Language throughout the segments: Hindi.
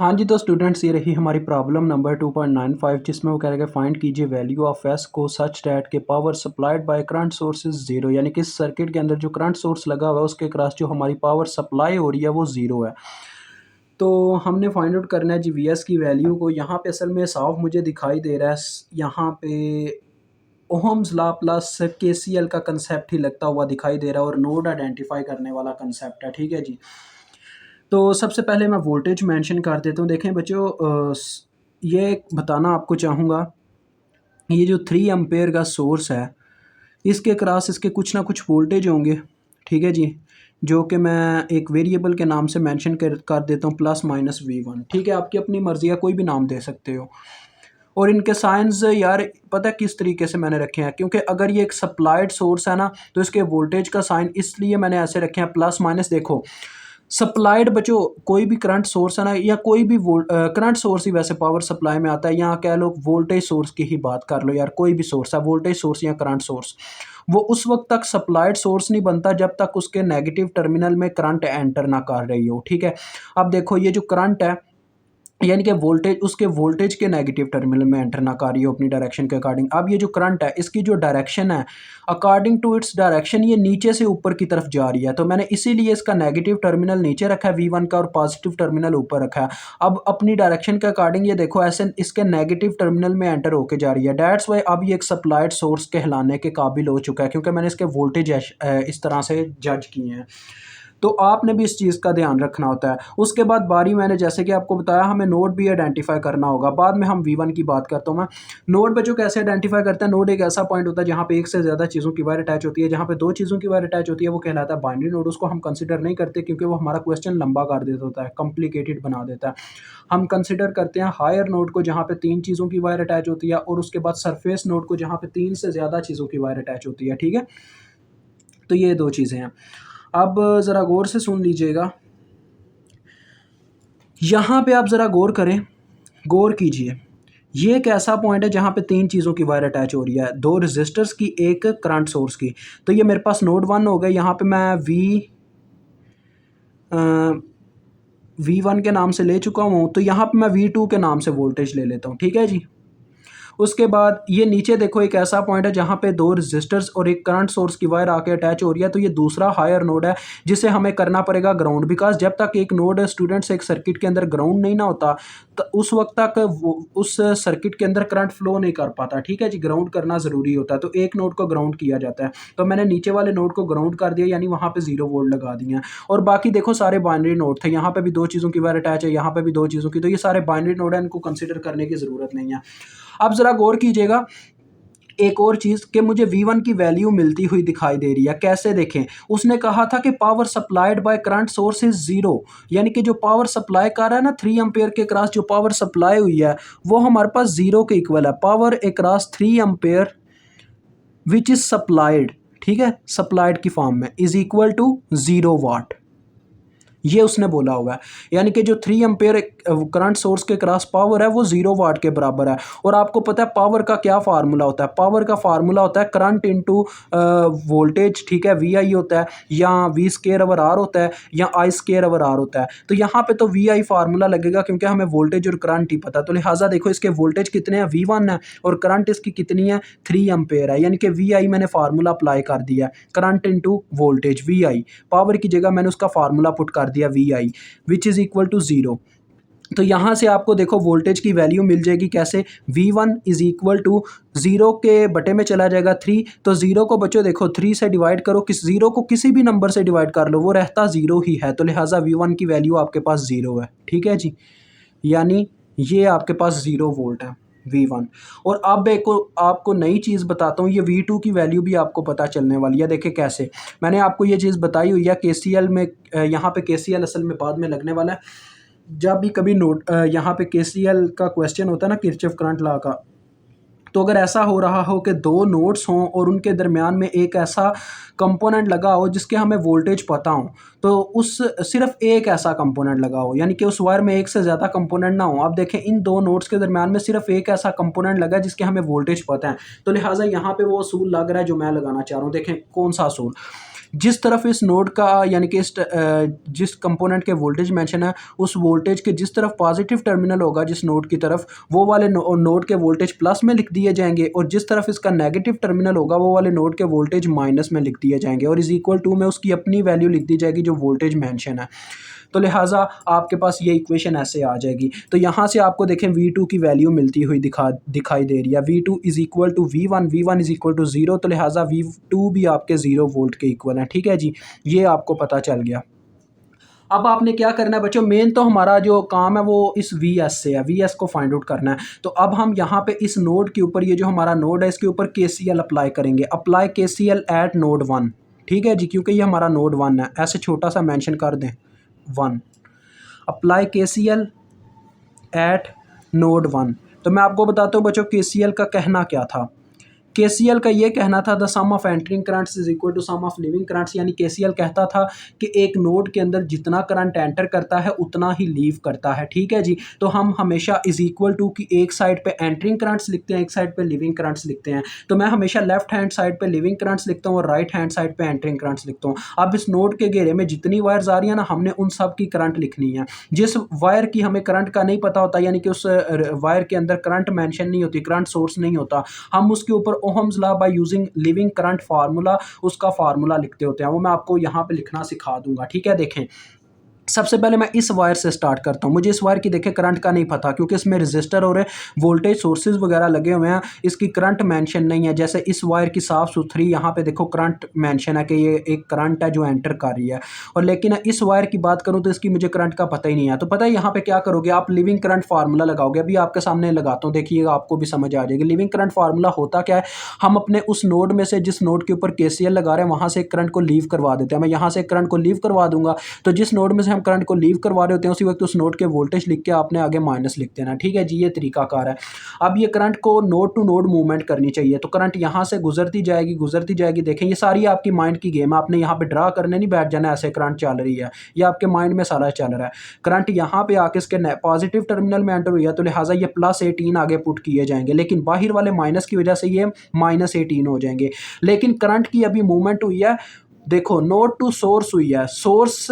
हाँ जी, तो स्टूडेंट्स ये रही हमारी प्रॉब्लम नंबर 2.95 जिसमें वो कह रहा है कि फाइंड कीजिए वैल्यू ऑफ एस को सच दैट के power supplied by current source is zero, यानी कि इस सर्किट के अंदर जो करंट सोर्स लगा हुआ है उसके क्रॉस जो हमारी पावर सप्लाई हो रही है वो ज़ीरो है। तो हमने फाइंड आउट करना है जी वीएस की वैल्यू को। यहाँ पे असल में साफ मुझे दिखाई दे रहा है यहाँ पे ओहम्स लॉ प्लस केसीएल का कंसेप्ट ही लगता हुआ दिखाई दे रहा है और नोड आइडेंटिफाई करने वाला कंसेप्ट है, ठीक है जी। तो सबसे पहले मैं वोल्टेज मेंशन कर देता हूँ। देखें बच्चों, ये बताना आपको चाहूँगा, ये जो 3 एम्पेयर का सोर्स है, इसके क्रॉस इसके कुछ ना कुछ वोल्टेज होंगे, ठीक है जी, जो कि मैं एक वेरिएबल के नाम से मेंशन कर देता हूँ प्लस माइनस V1, ठीक है। आपकी अपनी मर्ज़ी है, कोई भी नाम दे सकते हो। और इनके साइंस यार पता है किस तरीके से मैंने रखे हैं, क्योंकि अगर ये एक सप्लाइड सोर्स है ना तो इसके वोल्टेज का साइन इसलिए मैंने ऐसे रखे हैं प्लस माइनस। देखो सप्लाइड बच्चों, कोई भी करंट सोर्स है ना या कोई भी करंट सोर्स ही वैसे पावर सप्लाई में आता है, यहाँ कह लो वोल्टेज सोर्स की ही बात कर लो यार, कोई भी सोर्स है, वोल्टेज सोर्स या करंट सोर्स, वो उस वक्त तक सप्लाइड सोर्स नहीं बनता जब तक उसके नेगेटिव टर्मिनल में करंट एंटर ना कर रही हो, ठीक है। अब देखो ये जो करंट है यानी कि वोल्टेज उसके वोल्टेज के नेगेटिव टर्मिनल में एंटर ना कर रही हो अपनी डायरेक्शन के अकॉर्डिंग। अब ये जो करंट है इसकी जो डायरेक्शन है, अकॉर्डिंग टू इट्स डायरेक्शन ये नीचे से ऊपर की तरफ जा रही है, तो मैंने इसीलिए इसका नेगेटिव टर्मिनल नीचे रखा है V1 का और पॉजिटिव टर्मिनल ऊपर रखा है। अब अपनी डायरेक्शन के अकॉर्डिंग ये देखो ऐसे इसके नेगेटिव टर्मिनल में एंटर होके जा रही है, डैट्स वाई अब ये एक सप्लाइड सोर्स कहलाने के काबिल हो चुका है, क्योंकि मैंने इसके वोल्टेज इस तरह से जज किए हैं। तो आपने भी इस चीज़ का ध्यान रखना होता है। उसके बाद बारी मैंने जैसे कि आपको बताया हमें नोड भी आइडेंटिफाई करना होगा, बाद में हम V1 की बात करता हूँ मैं। नोड बच्चों कैसे आइडेंटिफाई करते हैं? नोड एक ऐसा पॉइंट होता है जहाँ पे एक से ज़्यादा चीज़ों की वायर अटैच होती है, जहाँ पे दो चीज़ों की वायर अटैच होती है वो कहलाता है बाइनरी नोड। उसको हम कंसिडर नहीं करते क्योंकि वो हमारा क्वेश्चन लंबा कर देता होता है, कॉम्प्लिकेटेड बना देता है। हम कंसिडर करते हैं हायर नोड को जहाँ पे 3 चीज़ों की वायर अटैच होती है, और उसके बाद सरफेस नोड को जहाँ पे 3 से ज़्यादा चीज़ों की वायर अटैच होती है, ठीक है। तो ये 2 चीज़ें हैं। अब ज़रा गौर से सुन लीजिएगा, यहाँ पे आप ज़रा गौर करें, गौर कीजिए। ये एक ऐसा पॉइंट है जहाँ पे 3 चीज़ों की वायर अटैच हो रही है, 2 रेजिस्टर्स की, एक करंट सोर्स की। तो ये मेरे पास नोड 1 हो गया, यहाँ पे मैं V1 के नाम से ले चुका हूँ, तो यहाँ पे मैं V2 के नाम से वोल्टेज ले लेता हूँ, ठीक है जी। उसके बाद ये नीचे देखो एक ऐसा पॉइंट है जहाँ पे 2 रेजिस्टर्स और एक करंट सोर्स की वायर आके अटैच हो रही है, तो ये दूसरा हायर नोड है जिसे हमें करना पड़ेगा ग्राउंड, बिकॉज जब तक एक नोड स्टूडेंट्स एक सर्किट के अंदर ग्राउंड नहीं ना होता तो उस वक्त तक वो उस सर्किट के अंदर करंट फ्लो नहीं कर पाता, ठीक है जी। ग्राउंड करना ज़रूरी होता है, तो एक नोड को ग्राउंड किया जाता है, तो मैंने नीचे वाले नोड को ग्राउंड कर दिया, यानी वहाँ पे 0 वोल्ट लगा दिए हैं। और बाकी देखो सारे बाइनरी नोड थे, यहाँ पे भी 2 चीज़ों की वायर अटैच है, यहाँ पे भी 2 चीज़ों की, तो ये सारे बाइनरी नोड है, इनको कंसिडर करने की ज़रूरत नहीं है। अब ज़रा गौर कीजिएगा एक और चीज़ कि मुझे V1 की वैल्यू मिलती हुई दिखाई दे रही है, कैसे देखें? उसने कहा था कि power supplied by current source is zero, यानी कि जो पावर सप्लाई कर रहा है ना 3 एम्पेयर के क्रॉस जो पावर सप्लाई हुई है वो हमारे पास ज़ीरो के इक्वल है। Power across 3 ampere which is supplied, ठीक है, सप्लाइड की फॉर्म में इज़ इक्वल टू 0 वाट, ये उसने बोला होगा। यानी कि जो 3 एम्पेयर करंट सोर्स के क्रॉस पावर है वो 0 वाट के बराबर है। और आपको पता है पावर का क्या फार्मूला होता है? पावर का फार्मूला होता है करंट इनटू वोल्टेज, ठीक है, VI होता है, या V स्क्वायर ओवर R होता है, या I स्क्वायर ओवर R होता है। तो यहाँ पे तो VI फार्मूला लगेगा क्योंकि हमें वोल्टेज और करंट ही पता है, तो लिहाजा देखो इसके वोल्टेज कितने हैं, V1 है, और करंट इसकी कितनी है, 3 एम्पेयर है, यानी कि VI मैंने फार्मूला अप्लाई कर दिया है, current into voltage VI, power की जगह मैंने उसका फार्मूला पुट कर दिया VI which is equal to 0। तो यहाँ से आपको देखो वोल्टेज की वैल्यू मिल जाएगी कैसे, V1 इज़ इक्वल टू 0 के बटे में चला जाएगा 3, तो 0 को बच्चों देखो 3 से डिवाइड करो, 0 को किसी भी नंबर से डिवाइड कर लो वो रहता 0 ही है, तो लिहाजा V1 की वैल्यू आपके पास 0 है, ठीक है जी। यानी ये आपके पास 0 वोल्ट है V1। और अब एक आपको नई चीज़ बताता हूँ, ये V2 की वैल्यू भी आपको पता चलने वाली है। देखिए कैसे, मैंने आपको ये चीज़ बताई हुई है KCL में, यहाँ पे KCL असल में बाद में लगने वाला है। जब भी कभी यहाँ पे KCL का क्वेश्चन होता है ना, किरचॉफ करंट लॉ का, तो अगर ऐसा हो रहा हो कि 2 नोड्स हों और उनके दरमियान में एक ऐसा कंपोनेंट लगा हो जिसके हमें वोल्टेज पता हो, तो उस सिर्फ एक ऐसा कंपोनेंट लगा हो, यानी कि उस वायर में एक से ज़्यादा कंपोनेंट ना हो। आप देखें इन 2 नोड्स के दरमियान में सिर्फ एक ऐसा कंपोनेंट लगा है जिसके हमें वोल्टेज पता है, तो लिहाजा यहाँ पे वो असूल लग रहा है जो मैं लगाना चाह रहा हूँ। देखें कौन सा असूल, जिस तरफ इस नोड का यानी कि जिस कंपोनेंट के वोल्टेज मेंशन है उस वोल्टेज के जिस तरफ पॉजिटिव टर्मिनल होगा जिस नोड की तरफ, वो वाले नोड के वोल्टेज प्लस में लिख दिए जाएंगे, और जिस तरफ इसका नेगेटिव टर्मिनल होगा वो वाले नोड के वोल्टेज माइनस में लिख दिए जाएंगे, और इज इक्वल टू में उसकी अपनी वैल्यू लिख दी जाएगी जो वोल्टेज मेंशन है। तो लिहाजा आपके पास ये इक्वेशन ऐसे आ जाएगी। तो यहाँ से आपको देखें V2 की वैल्यू मिलती हुई दिखाई दे रही है। V2 is equal to V1, V1 is equal to 0, तो लिहाजा V2 भी आपके 0 वोल्ट के इक्वल है। ठीक है जी, ये आपको पता चल गया। अब आपने क्या करना है बच्चों, मेन तो हमारा जो काम है वो इस VS से है, VS को फाइंड आउट करना है। तो अब हम यहाँ पे इस नोड के ऊपर, ये जो हमारा नोड है इसके ऊपर KCL अप्लाई करेंगे। Apply KCL eight node 1। ठीक है जी, क्योंकि ये हमारा नोड 1 है, ऐसे छोटा सा मेंशन कर दें 1। Apply KCL eight node 1। तो मैं आपको बताता हूँ बच्चों KCL का कहना क्या था। KCL का ये कहना था the sum of entering currents is equal to sum of leaving currents, यानी KCL कहता था कि एक नोड के अंदर जितना करंट एंटर करता है उतना ही लीव करता है। ठीक है जी, तो हम हमेशा इज इक्वल टू की एक साइड पे एंटरिंग करंट्स लिखते हैं, एक साइड पे लिविंग करंट्स लिखते हैं। तो मैं हमेशा लेफ्ट हैंड साइड पे लिविंग करंट्स लिखता हूँ और राइट हैंड साइड पे एंटरिंग करंट्स लिखता हूँ। अब इस नोड के घेरे में जितनी वायर्स आ रही है ना, हमने उन सब की करंट लिखनी है। जिस वायर की हमें करंट का नहीं पता होता, यानी कि उस वायर के अंदर करंट मेंशन नहीं होती, करंट सोर्स नहीं होता, हम उसके ऊपर Ohm's law by using leaving current formula, उसका फार्मूला लिखते होते हैं। वो मैं आपको यहाँ पे लिखना सिखा दूंगा। ठीक है, देखें सबसे पहले मैं इस वायर से स्टार्ट करता हूँ। मुझे इस वायर की देखें करंट का नहीं पता, क्योंकि इसमें रजिस्टर और वोल्टेज सोर्सेज वगैरह लगे हुए हैं, इसकी करंट मेंशन नहीं है। जैसे इस वायर की साफ सुथरी यहाँ पे देखो करंट मेंशन है कि ये एक करंट है जो एंटर कर रही है, और लेकिन इस वायर की बात करूँ तो इसकी मुझे करंट का पता ही नहीं है। तो पता है यहाँ पे क्या करोगे आप, लिविंग करंट फार्मूला लगाओगे। अभी आपके सामने लगाता हूँ, देखिएगा आपको भी समझ आ जाएगी। लिविंग करंट फार्मूला होता क्या है, हम अपने उस नोड में से जिस नोड के ऊपर KCL लगा रहे हैं वहाँ से करंट को लीव करवा देते हैं। मैं यहाँ से करंट को लीव करवा दूंगा, तो जिस नोड में से हम करंट को लीव करवा रहे होते हैं उसी वक्त उस नोड के वोल्टेज लिख के आपने आगे माइनस लिख देना। ठीक है जी, ये तरीकाकार है। अब ये करंट को नोड टू नोड मूवमेंट करनी चाहिए, तो करंट यहाँ से गुजरती जाएगी। देखें ये सारी आपकी माइंड की गेम है, आपने यहाँ पे ड्रा करने नहीं बैठ जाना ऐसे करंट चल रही है, ये आपके माइंड में सारा चल रहा है। करंट यहाँ पे आके इसके पॉजिटिव टर्मिनल में एंटर हुई है, तो लिहाजा ये +18 आगे पुट किए जाएंगे, लेकिन बाहर वाले माइनस की वजह से ये -18 हो जाएंगे। लेकिन करंट की अभी मूवमेंट हुई है, देखो नोड टू सोर्स हुई है, सोर्स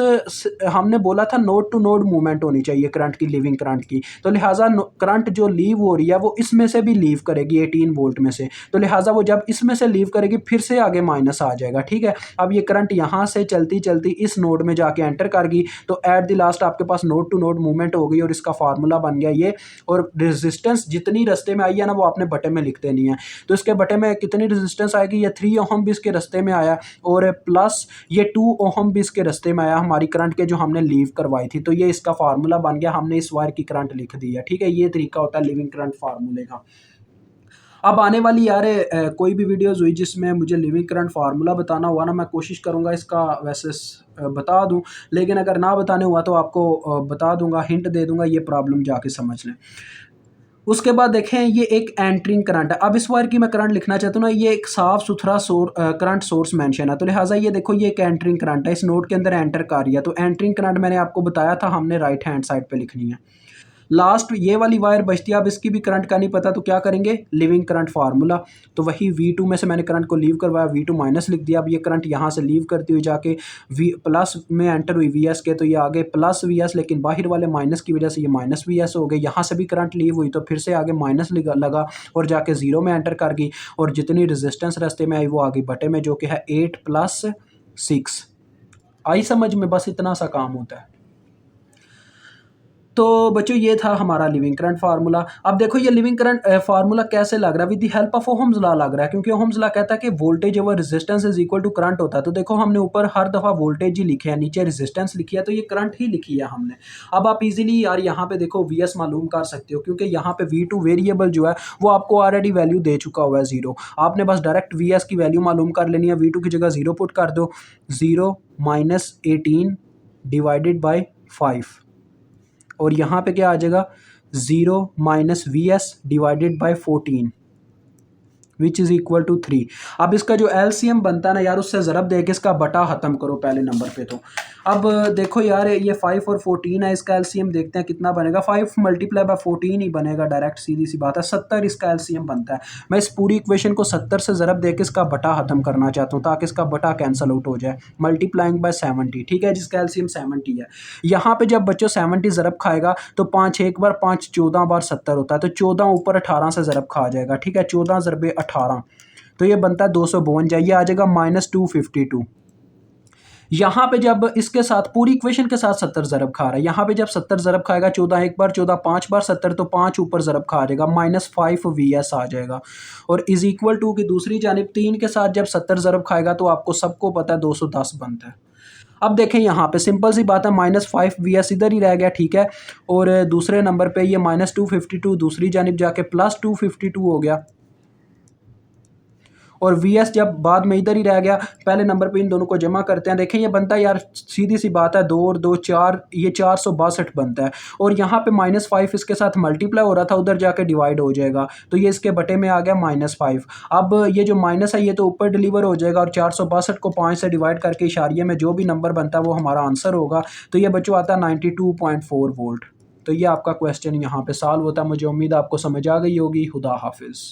हमने बोला था नोड टू नोड मूवमेंट होनी चाहिए करंट की, लिविंग करंट की, तो लिहाजा करंट जो लीव हो रही है वो इसमें से भी लीव करेगी 18 वोल्ट में से, तो लिहाजा वो जब इसमें से लीव करेगी फिर से आगे माइनस आ जाएगा। ठीक है, अब ये करंट यहाँ से चलती चलती इस नोड में जाके एंटर कर गई, तो एट द लास्ट आपके पास नोड टू नोड मूवमेंट हो गई और इसका फार्मूला बन गया ये। और रेजिस्टेंस जितनी रस्ते में आई है ना वो आपने बटे में लिखते नहीं है, तो इसके बटे में कितनी रेजिस्टेंस आएगी, ये 3 ओहम भी इसके रस्ते में आया और प्लस ये 2 ओहम भी इसके रास्ते में आया हमारी करंट के जो हमने लीव करवाई थी, तो ये इसका फार्मूला बन गया, हमने इस वायर की करंट लिख दी है। ठीक है, ये तरीका होता है लिविंग करंट फार्मूले का। अब आने वाली यार कोई भी वीडियोस हुई जिसमें मुझे लिविंग करंट फार्मूला बताना हुआ ना, मैं कोशिश करूंगा इसका वैसे बता दूं, लेकिन अगर ना बताने हुआ तो आपको बता दूंगा, हिंट दे दूंगा, ये प्रॉब्लम जाके समझ लें। उसके बाद देखें ये एक एंटरिंग करंट है। अब इस वायर की मैं करंट लिखना चाहता हूँ ना, ये एक साफ सुथरा करंट सोर्स मेंशन है, तो लिहाजा ये देखो ये एक एंटरिंग करंट है, इस नोड के अंदर एंटर कर रही है, तो एंटरिंग करंट मैंने आपको बताया था हमने राइट हैंड साइड पे लिखनी है। लास्ट ये वाली वायर बचती है, अब इसकी भी करंट का नहीं पता, तो क्या करेंगे, लिविंग करंट फार्मूला, तो वही V2 में से मैंने करंट को लीव करवाया, V2 माइनस लिख दिया। अब ये करंट यहाँ से लीव करती हुई जाके प्लस में एंटर हुई VS के, तो ये आगे +VS, लेकिन बाहर वाले माइनस की वजह से ये -VS हो गए। यहाँ से भी करंट लीव हुई तो फिर से आगे माइनस लगा और जाके 0 में एंटर कर गई, और जितनी रेजिस्टेंस रास्ते में आई वो आगे बटे में, जो कि है 8 + 6। आई समझ में, बस इतना सा काम होता है। तो बच्चों ये था हमारा लिविंग करंट फार्मूला। अब देखो ये लिविंग करंट फार्मूला कैसे लग रहा है, with the help of Ohm's law लग रहा है, क्योंकि ओहम्स लॉ कहता है कि voltage over resistance is equal to current होता है। तो देखो हमने ऊपर हर दफ़ा वोल्टेज ही लिखे है, नीचे रेजिस्टेंस लिखी है, तो ये करंट ही लिखी है हमने। अब आप इजीली यार यहाँ पे देखो VS मालूम कर सकते हो, क्योंकि यहाँ पे V2 वेरिएबल जो है वो आपको ऑलरेडी वैल्यू दे चुका हुआ है 0। आपने बस डायरेक्ट VS की वैल्यू मालूम कर लेनी है, V2 की जगह 0 पुट कर दो, 0 - 18 डिवाइडेड बाई 5, और यहाँ पे क्या आ जाएगा, 0 - VS divided by 14, which is equal to 3। अब इसका जो एलसीएम बनता है ना यार, उससे ज़रब दे के इसका बटा ख़त्म करो पहले नंबर पे। तो अब देखो यार, ये 5 और 14 है, इसका एलसीएम देखते हैं कितना बनेगा। 5 मल्टीप्लाई बाय 14 ही बनेगा डायरेक्ट, सीधी सी बात है। 70 इसका एलसीएम बनता है। मैं इस पूरी इक्वेशन को 70 से ज़रब दे के इसका बटा ख़त्म करना चाहता हूँ, ताकि इसका बटा कैंसिल आउट हो जाए। मल्टीप्लाइंग बाय 70, ठीक है, जिसका एलसीएम 70 है। यहाँ पे जब बच्चों 70 ज़रब खाएगा तो 5 एक बार 5 14 बार 70 होता है, तो 14 ऊपर 18 से ज़रब खा जाएगा, ठीक है। 14 ज़रबे 18, तो ये बनता है 252, ये आ जाएगा -252। यहाँ पे जब इसके साथ पूरी इक्वेशन के साथ 70 ज़रब खा रहा है, यहाँ पे जब 70 ज़रब खाएगा 14 एक बार, 14 5 बार 70, तो 5 ऊपर ज़रब खा जाएगा, -5 VS आ जाएगा। और इज़ इक्वल टू की दूसरी जानिब 3 के साथ जब 70 ज़रब खाएगा तो आपको सबको पता है 210 बनता है। अब देखें यहाँ पे सिंपल सी बात है, -5 VS इधर ही रह गया, ठीक है। और दूसरे नंबर पे ये -252 दूसरी जानिब जाके +252 हो गया। और VS जब बाद में इधर ही रह गया, पहले नंबर पे इन दोनों को जमा करते हैं। देखें ये बनता है यार, सीधी सी बात है, 2 और 2 4, ये 462 बनता है। और यहाँ पे -5 इसके साथ मल्टीप्लाई हो रहा था, उधर जाके डिवाइड हो जाएगा, तो ये इसके बटे में आ गया -5। अब ये जो माइनस है ये तो ऊपर डिलीवर हो जाएगा, और 462 को 5 से डिवाइड करके इशारिये में जो भी नंबर बनता है वो हमारा आंसर होगा। तो ये बच्चों आता है 92.4 वोल्ट। तो ये आपका क्वेश्चन यहाँ पे सॉल्व होता है। मुझे उम्मीद है आपको समझ आ गई होगी। खुदा हाफिज़।